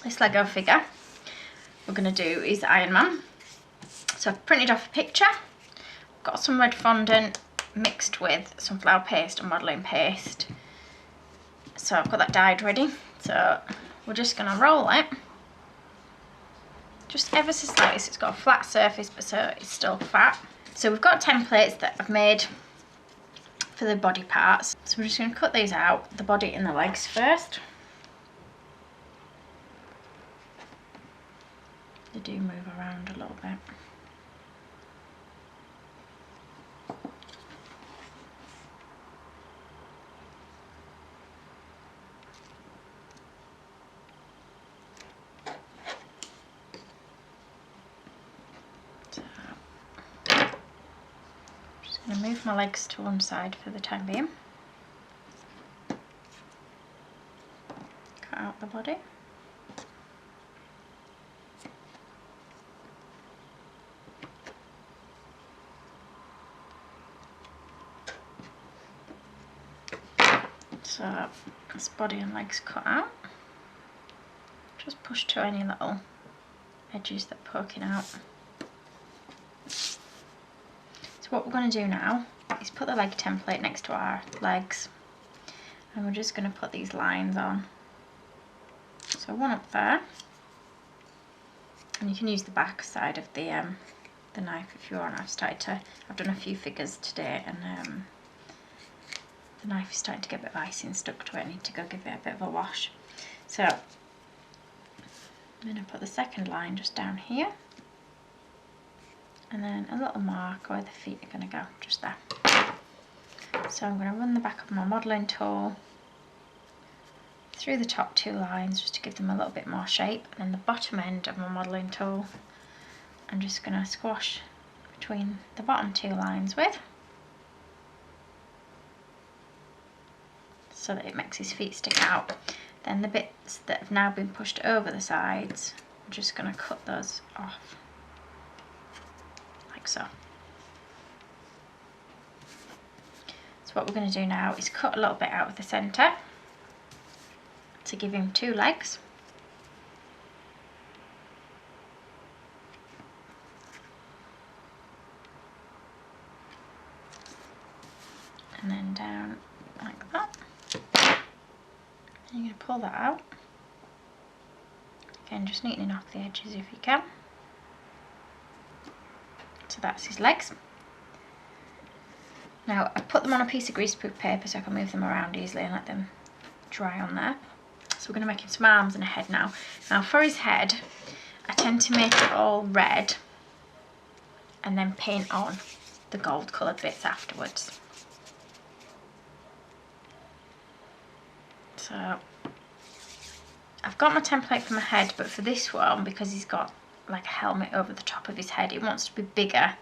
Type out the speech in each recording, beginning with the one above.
this Lego figure we're going to do is Iron Man. So I've printed off a picture, got some red fondant mixed with some flour paste and modelling paste. So I've got that dyed ready. So we're just going to roll it just ever so slightly so it's got a flat surface but so it's still fat. So we've got templates that I've made for the body parts. So we're just going to cut these out, the body and the legs first. They do move around a little bit. So, just going to move my legs to one side for the time being. Cut out the body. So this body and legs cut out. Just push to any little edges that are poking out. So what we're going to do now is put the leg template next to our legs, and we're just going to put these lines on. So one up there, and you can use the back side of the knife if you want. I've done a few figures today, and the knife is starting to get a bit of icing stuck to it. I need to go give it a bit of a wash. So I'm going to put the second line just down here, and then a little mark where the feet are going to go, just there. So I'm going to run the back of my modelling tool through the top two lines just to give them a little bit more shape, and then the bottom end of my modelling tool I'm just going to squash between the bottom two lines with, so that it makes his feet stick out. Then the bits that have now been pushed over the sides, I'm just going to cut those off like so. So what we're going to do now is cut a little bit out of the centre to give him two legs. And then down like that. And you're going to pull that out. Again, just neatening off the edges if you can. So that's his legs. Now I've put them on a piece of greaseproof paper so I can move them around easily and let them dry on there. So we're going to make him some arms and a head now. Now for his head, I tend to make it all red and then paint on the gold coloured bits afterwards. So I've got my template for my head, but for this one, because he's got like a helmet over the top of his head, it wants to be bigger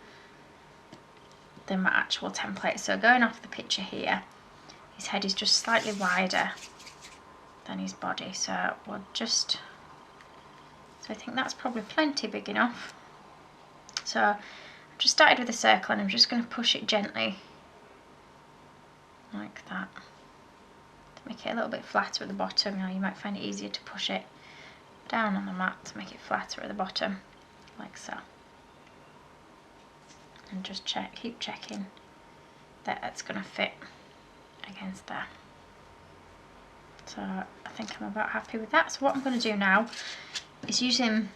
than my actual template. So going off the picture here, his head is just slightly wider than his body, so we'll just, so I think that's probably plenty big enough. So I've just started with a circle and I'm just going to push it gently like that to make it a little bit flatter at the bottom. Now you might find it easier to push it down on the mat to make it flatter at the bottom, like so. And just keep checking that it's going to fit against there. So I think I'm about happy with that. So what I'm going to do now is, using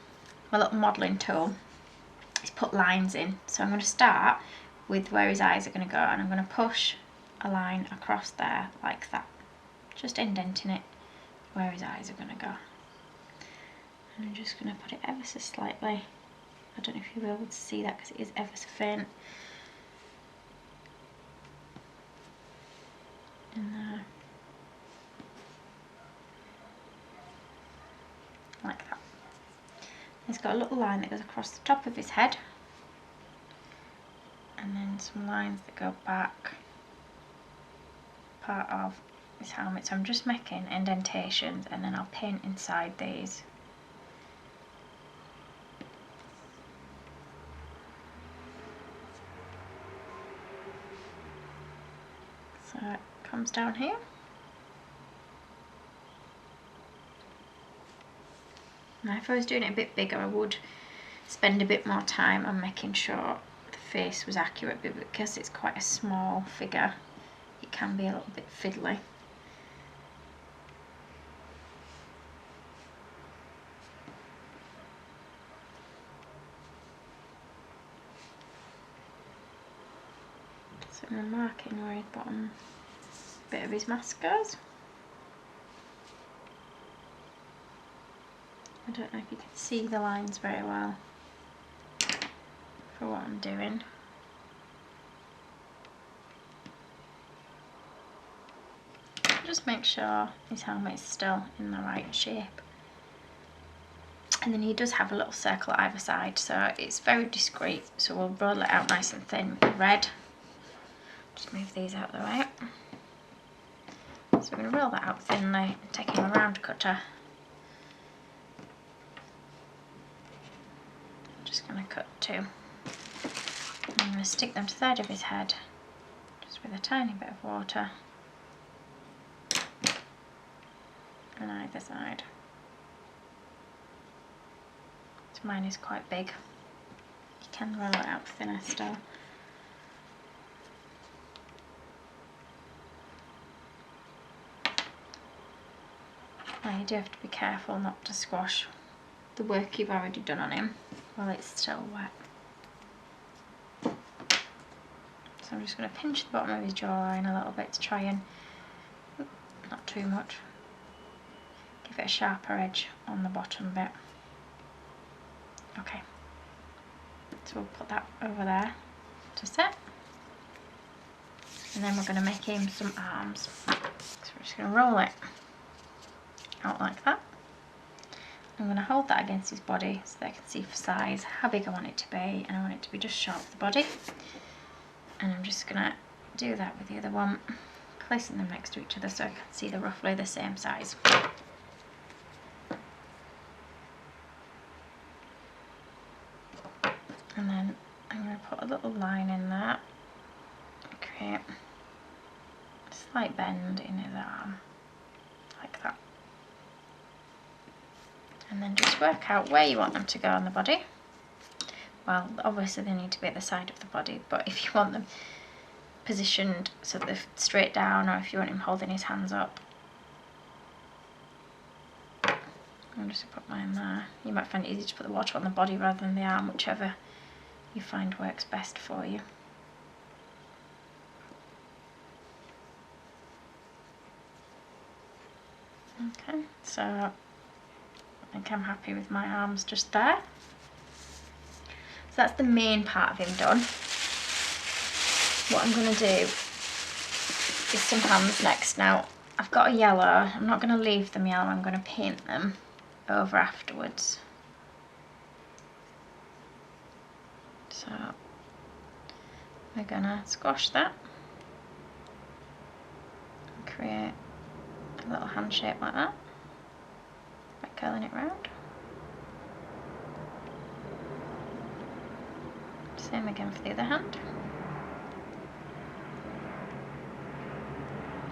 my little modelling tool, is put lines in. So I'm going to start with where his eyes are going to go, and I'm going to push a line across there like that, just indenting it where his eyes are going to go. And I'm just going to put it ever so slightly. I don't know if you'll be able to see that because it is ever so faint. In there. Like that. He's got a little line that goes across the top of his head, and then some lines that go back part of his helmet. So I'm just making indentations and then I'll paint inside these. So it comes down here. Now if I was doing it a bit bigger, I would spend a bit more time on making sure the face was accurate, but because it's quite a small figure, it can be a little bit fiddly. So I'm marking where his bottom bit of his mask goes. I don't know if you can see the lines very well for what I'm doing. Just make sure his helmet's still in the right shape. And then he does have a little circle at either side, so it's very discreet. So we'll roll it out nice and thin with the red. Just move these out of the way. So we're going to roll that out thinly, taking a round cutter. I'm just going to cut two. I'm going to stick them to the side of his head, just with a tiny bit of water on either side. So mine is quite big. You can roll it out thinner still. Now you do have to be careful not to squash the work you've already done on him while it's still wet. So I'm just going to pinch the bottom of his jawline a little bit to try and, not too much, give it a sharper edge on the bottom bit. Okay, so we'll put that over there to set. And then we're going to make him some arms. So we're just going to roll it out like that. I'm going to hold that against his body so that I can see for size how big I want it to be, and I want it to be just short of the body. And I'm just going to do that with the other one, placing them next to each other so I can see they're roughly the same size. And then I'm going to put a little line in there and create a slight bend in his arm, like that. And then just work out where you want them to go on the body. Well, obviously they need to be at the side of the body, but if you want them positioned so they're straight down, or if you want him holding his hands up, I'm just going to put mine there. You might find it easy to put the water on the body rather than the arm, whichever you find works best for you. Okay, so I think I'm happy with my arms just there. So that's the main part of him done. What I'm going to do is some hands next. Now, I've got a yellow. I'm not going to leave them yellow. I'm going to paint them over afterwards. So we're going to squash that and create a little hand shape like that by curling it round. Same again for the other hand.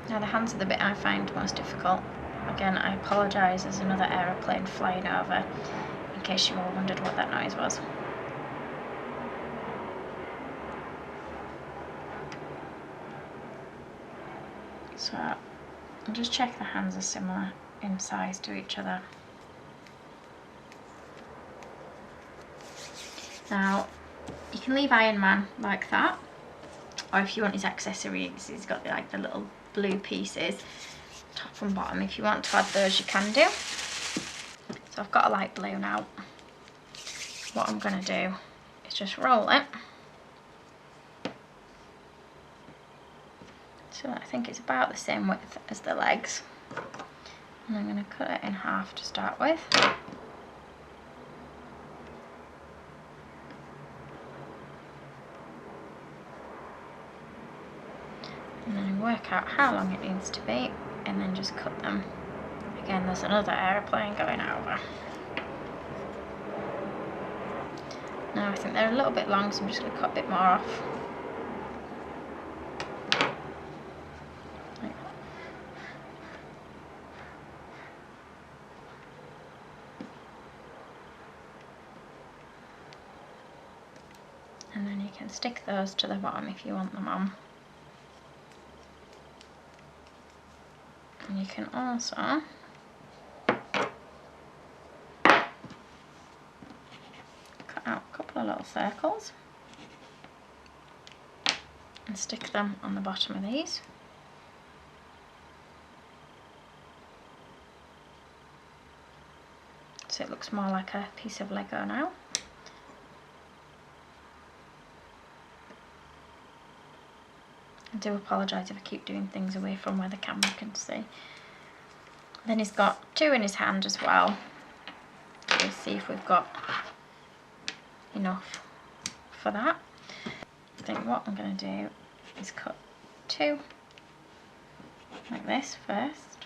Now the hands are the bit I find most difficult. Again, I apologise, there's another aeroplane flying over, in case you all wondered what that noise was. So I'll just check the hands are similar in size to each other. Now you can leave Iron Man like that, or if you want his accessories, he's got like the little blue pieces top and bottom. If you want to add those, you can do. So I've got a light blue now. What I'm going to do is just roll it. So I think it's about the same width as the legs. And I'm going to cut it in half to start with. And then work out how long it needs to be, and then just cut them. Again, there's another aeroplane going over. Now I think they're a little bit long, so I'm just going to cut a bit more off. you can stick those to the bottom if you want them on. And you can also cut out a couple of little circles and stick them on the bottom of these. So it looks more like a piece of Lego now. I do apologise if I keep doing things away from where the camera can see. Then he's got two in his hand as well. So we'll see if we've got enough for that. I think what I'm going to do is cut two like this first.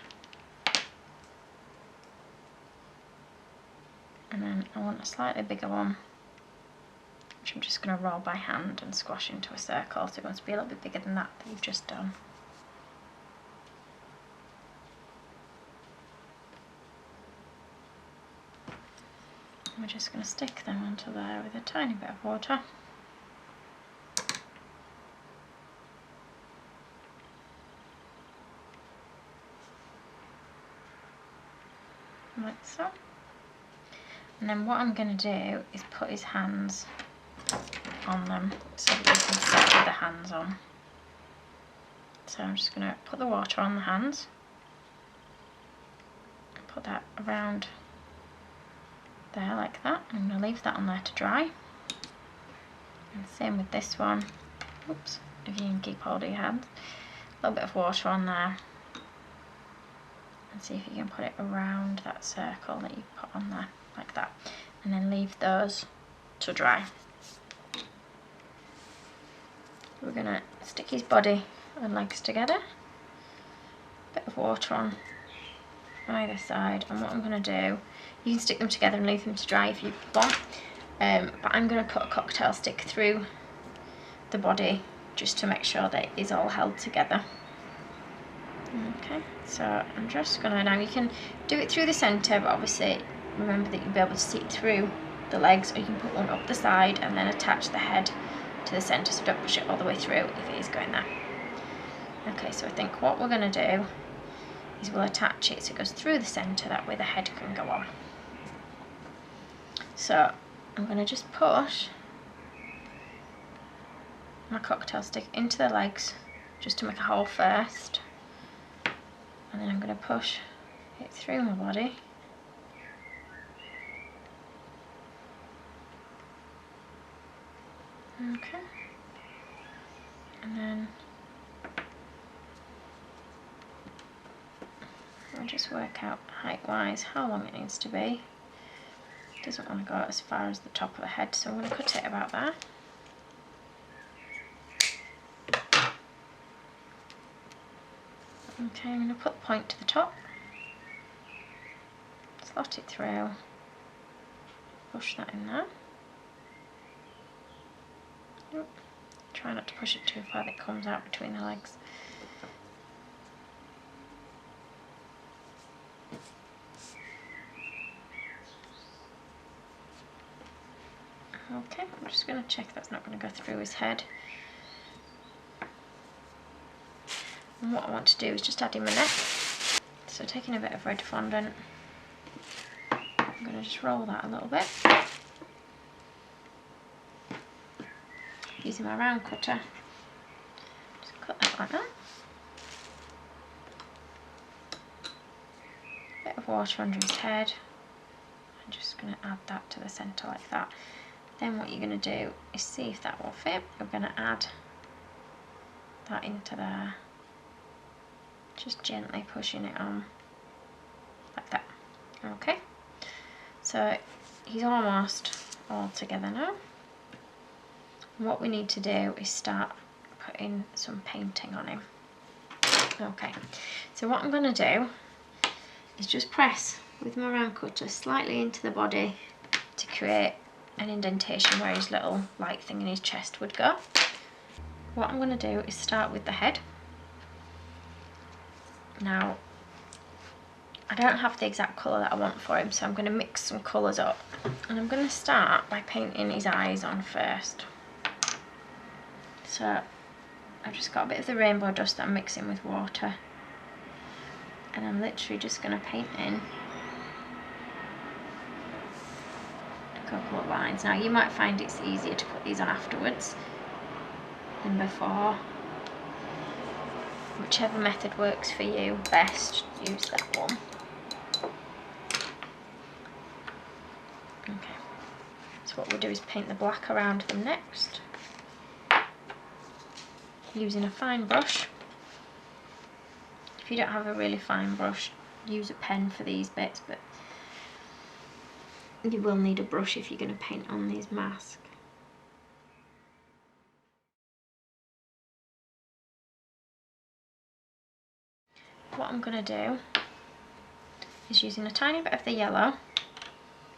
And then I want a slightly bigger one, which I'm just going to roll by hand and squash into a circle. So it wants to be a little bit bigger than that you've just done. We're just going to stick them onto there with a tiny bit of water. Like so. And then what I'm going to do is put his hands on them so that we can set the hands on. So I'm just going to put the water on the hands and put that around there like that. I'm going to leave that on there to dry. And same with this one. Oops, if you can keep hold of your hands. A little bit of water on there. And see if you can put it around that circle that you put on there, like that. And then leave those to dry. We're going to stick his body and legs together. Bit of water on either side. And what I'm going to do, you can stick them together and leave them to dry if you want. But I'm going to put a cocktail stick through the body just to make sure that it is all held together. Okay, so I'm just going to, now you can do it through the centre, but obviously remember that you'll be able to see it through the legs, or you can put one up the side and then attach the head to the centre, so don't push it all the way through if it is going there. Okay, so I think what we're going to do is we'll attach it so it goes through the centre, that way the head can go on. So I'm going to just push my cocktail stick into the legs just to make a hole first. And then I'm going to push it through my body. Okay. And then I'll just work out height-wise how long it needs to be. It doesn't want to go as far as the top of the head, so I'm going to cut it about there. Okay, I'm going to put the point to the top, slot it through, push that in there. Oop. Try not to push it too far that it comes out between the legs. Okay, I'm just going to check that's not going to go through his head. And what I want to do is just add him a neck. So taking a bit of red fondant, I'm going to just roll that a little bit. Using my round cutter, just cut that like that. Bit of water under his head. I'm just going to add that to the centre like that. Then what you're going to do is see if that will fit. We're going to add that into there. Just gently pushing it on like that. Okay, so he's almost all together now. What we need to do is start putting some painting on him. Okay, so what I'm going to do is just press with my round cutter slightly into the body to create an indentation where his little light thing in his chest would go. What I'm going to do is start with the head. Now, I don't have the exact colour that I want for him, so I'm going to mix some colours up. And I'm going to start by painting his eyes on first. So I've just got a bit of the rainbow dust that I'm mixing with water, and I'm literally just going to paint in a couple of lines. Now you might find it's easier to put these on afterwards than before. Whichever method works for you best, use that one. Okay, so what we'll do is paint the black around them next, using a fine brush. If you don't have a really fine brush, use a pen for these bits, but you will need a brush if you're going to paint on these masks. What I'm going to do is, using a tiny bit of the yellow,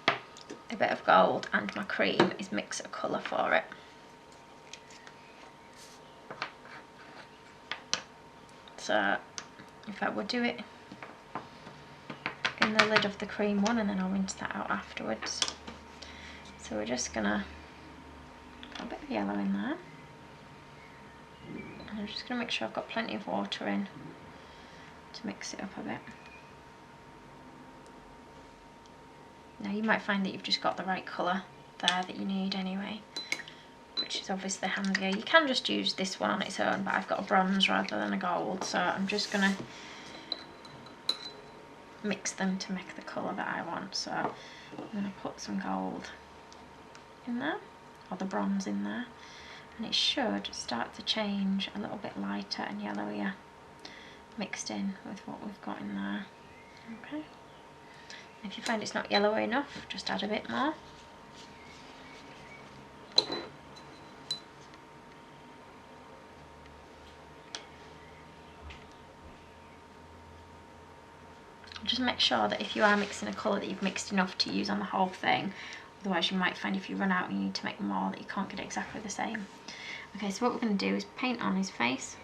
a bit of gold and my cream, is mix a colour for it. So in fact we'll do it in the lid of the cream one, and then I'll rinse that out afterwards. So we're just gonna put a bit of yellow in there, and I'm just gonna make sure I've got plenty of water in to mix it up a bit. Now you might find that you've just got the right colour there that you need anyway, which is obviously handier. You can just use this one on its own, but I've got a bronze rather than a gold, so I'm just going to mix them to make the colour that I want. So I'm going to put some gold in there, or the bronze in there, and it should start to change a little bit lighter and yellowier mixed in with what we've got in there. Okay. If you find it's not yellow enough, just add a bit more. Just make sure that if you are mixing a colour that you've mixed enough to use on the whole thing, otherwise you might find if you run out and you need to make more that you can't get exactly the same. Okay, so what we're going to do is paint on his face.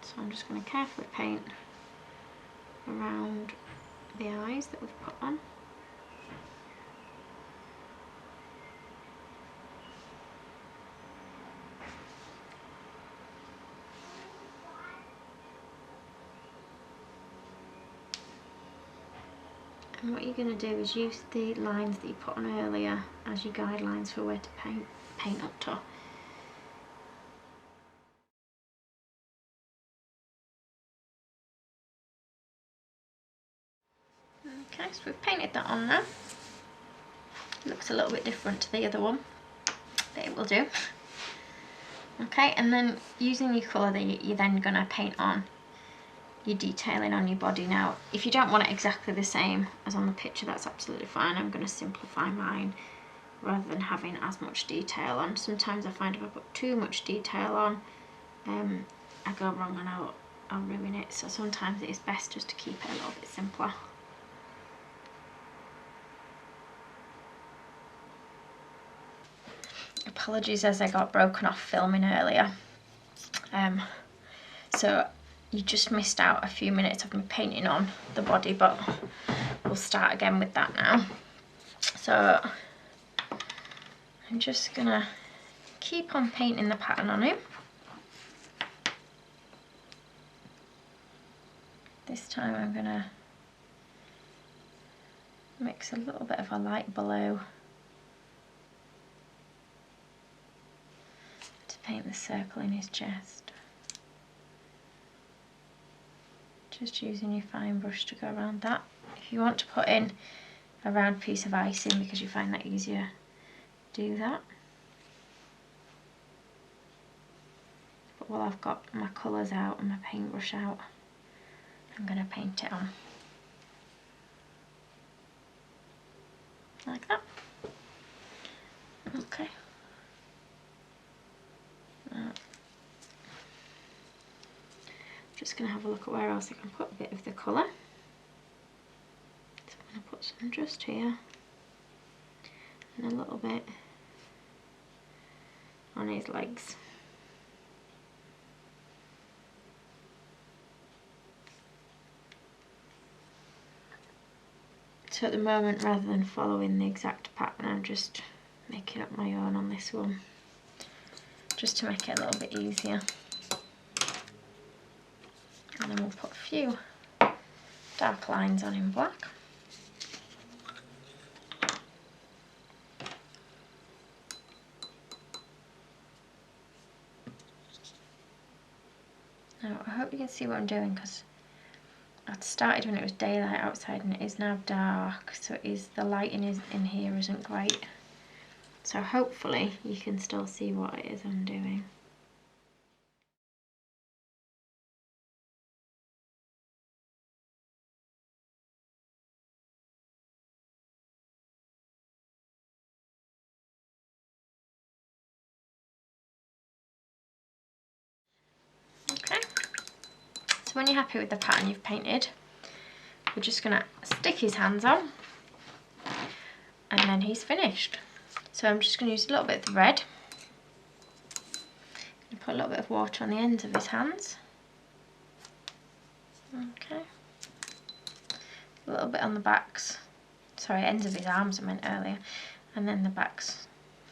So I'm just going to carefully paint around the eyes that we've put on. And what you're going to do is use the lines that you put on earlier as your guidelines for where to paint up to. Okay, so we've painted that on now. It looks a little bit different to the other one, but it will do. Okay, and then using your colour that you're then going to paint on your detailing on your body. Now, if you don't want it exactly the same as on the picture, that's absolutely fine. I'm going to simplify mine rather than having as much detail on. Sometimes I find if I put too much detail on, I go wrong and I'll ruin it. So sometimes it is best just to keep it a little bit simpler. Apologies as I got broken off filming earlier. So you just missed out a few minutes of me painting on the body, but we'll start again with that now. So I'm just gonna keep on painting the pattern on him. This time I'm gonna mix a little bit of a light blue to paint the circle in his chest. Just using your fine brush to go around that. If you want to put in a round piece of icing because you find that easier, do that. But while I've got my colours out and my paintbrush out, I'm going to paint it on. Like that. Okay. Just going to have a look at where else I can put a bit of the colour. So I'm going to put some just here and a little bit on his legs. So at the moment, rather than following the exact pattern, I'm just making up my own on this one. just to make it a little bit easier. And then we'll put a few dark lines on in black. Now I hope you can see what I'm doing, because I started when it was daylight outside and it is now dark, so the lighting in here isn't great. So hopefully you can still see what it is I'm doing. Okay, so when you're happy with the pattern you've painted, we're just going to stick his hands on and then he's finished. So I'm just going to use a little bit of the red. Put a little bit of water on the ends of his hands. Okay. A little bit on the backs. Sorry, ends of his arms I meant earlier. And then the backs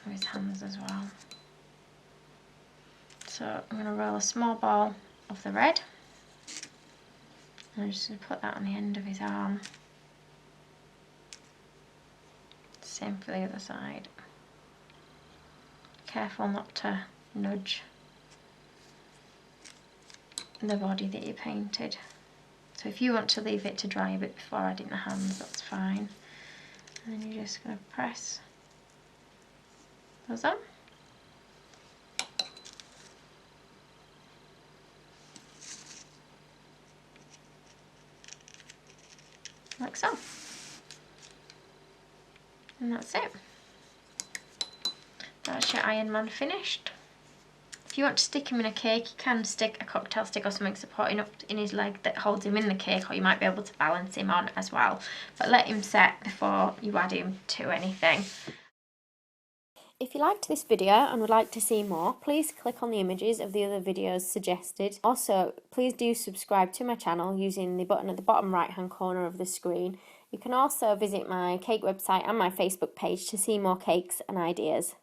of his hands as well. So I'm going to roll a small ball of the red. And I'm just going to put that on the end of his arm. Same for the other side. Careful not to nudge the body that you painted. So if you want to leave it to dry a bit before adding the hands, that's fine. And then you're just going to press those on. Like so. And that's it. That's your Iron Man finished. If you want to stick him in a cake, you can stick a cocktail stick or something supporting up in his leg that holds him in the cake, or you might be able to balance him on as well. But let him set before you add him to anything. If you liked this video and would like to see more, please click on the images of the other videos suggested. Also, please do subscribe to my channel using the button at the bottom right hand corner of the screen. You can also visit my cake website and my Facebook page to see more cakes and ideas.